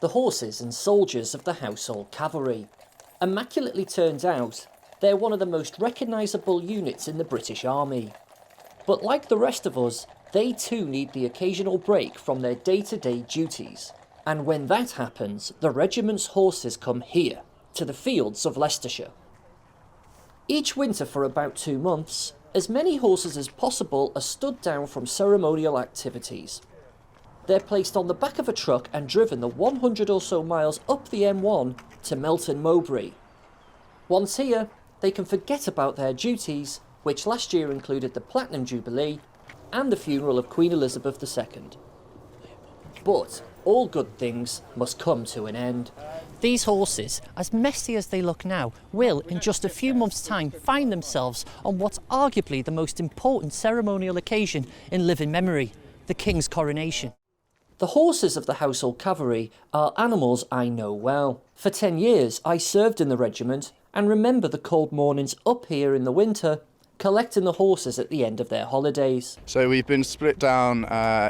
the horses and soldiers of the Household Cavalry. Immaculately turned out, they're one of the most recognisable units in the British Army. But like the rest of us, they too need the occasional break from their day-to-day duties. And when that happens, the regiment's horses come here, to the fields of Leicestershire. Each winter for about 2 months, as many horses as possible are stood down from ceremonial activities. They're placed on the back of a truck and driven the 100 or so miles up the M1 to Melton Mowbray. Once here, they can forget about their duties, which last year included the Platinum Jubilee and the funeral of Queen Elizabeth II. But all good things must come to an end. These horses, as messy as they look now, will in just a few months' time find themselves on what's arguably the most important ceremonial occasion in living memory, the King's coronation. The horses of the Household Cavalry are animals I know well. For 10 years I served in the regiment and remember the cold mornings up here in the winter collecting the horses at the end of their holidays. So we've been split down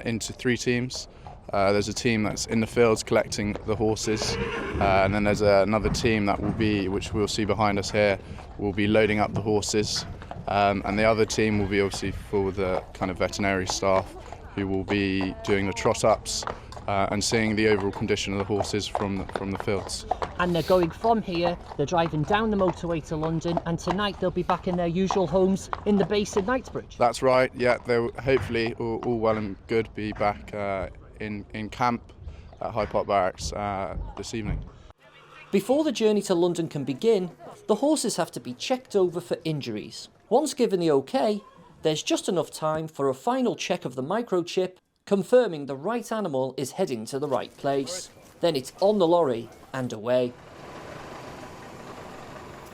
into 3 teams. There's a team that's in the fields collecting the horses, and then there's another team that will be, which we'll see behind us here, will be loading up the horses, and the other team will be obviously for the kind of veterinary staff who will be doing the trot-ups and seeing the overall condition of the horses from the fields. And they're going from here, they're driving down the motorway to London, and tonight they'll be back in their usual homes in the base in Knightsbridge. That's right, yeah, they'll hopefully, all well and good, be back in camp at Hyde Barracks this evening. Before the journey to London can begin, the horses have to be checked over for injuries. Once given the OK, there's just enough time for a final check of the microchip, confirming the right animal is heading to the right place. Then it's on the lorry and away.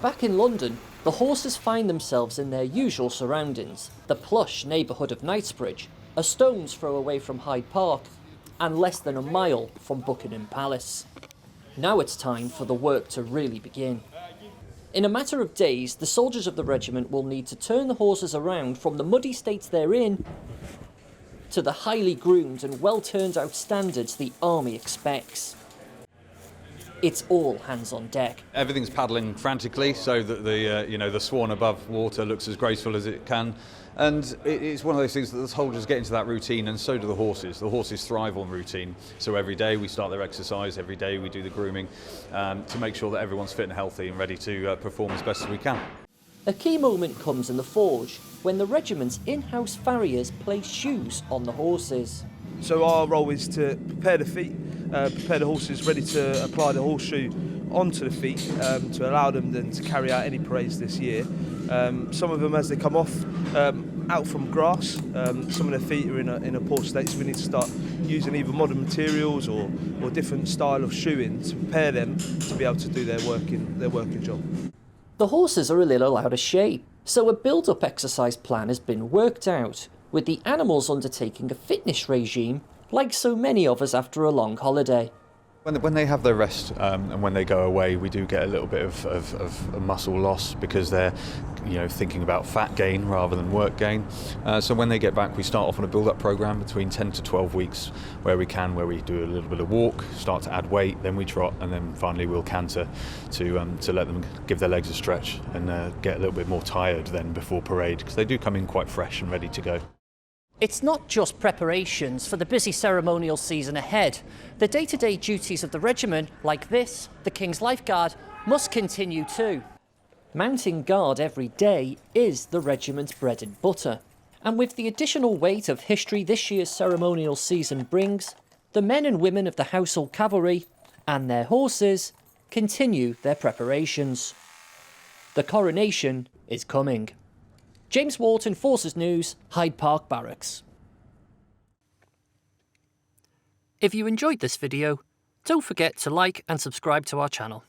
Back in London, the horses find themselves in their usual surroundings, the plush neighbourhood of Knightsbridge, a stone's throw away from Hyde Park, and less than a mile from Buckingham Palace. Now it's time for the work to really begin. In a matter of days, the soldiers of the regiment will need to turn the horses around from the muddy states they're in to the highly groomed and well-turned-out standards the army expects. It's all hands on deck. Everything's paddling frantically so that the swan above water looks as graceful as it can. And it's one of those things that the soldiers get into that routine, and so do the horses. The horses thrive on routine. So every day we start their exercise, every day we do the grooming to make sure that everyone's fit and healthy and ready to perform as best as we can. A key moment comes in the forge when the regiment's in-house farriers place shoes on the horses. So our role is to prepare the feet, prepare the horses ready to apply the horseshoe onto the feet to allow them then to carry out any parades this year. Some of them, as they come off out from grass, some of their feet are in a poor state, so we need to start using either modern materials or different style of shoeing to prepare them to be able to do their working job. The horses are a little out of shape, so a build-up exercise plan has been worked out, with the animals undertaking a fitness regime like so many of us after a long holiday. When they have their rest and when they go away, we do get a little bit of muscle loss because they're thinking about fat gain rather than work gain. So when they get back, we start off on a build-up program between 10 to 12 weeks where we do a little bit of walk, start to add weight, then we trot, and then finally we'll canter to let them give their legs a stretch and get a little bit more tired then before parade, because they do come in quite fresh and ready to go. It's not just preparations for the busy ceremonial season ahead. The day-to-day duties of the regiment, like this, the King's Lifeguard, must continue too. Mounting guard every day is the regiment's bread and butter. And with the additional weight of history this year's ceremonial season brings, the men and women of the Household Cavalry and their horses continue their preparations. The coronation is coming. James Walton, Forces News, Hyde Park Barracks. If you enjoyed this video, don't forget to like and subscribe to our channel.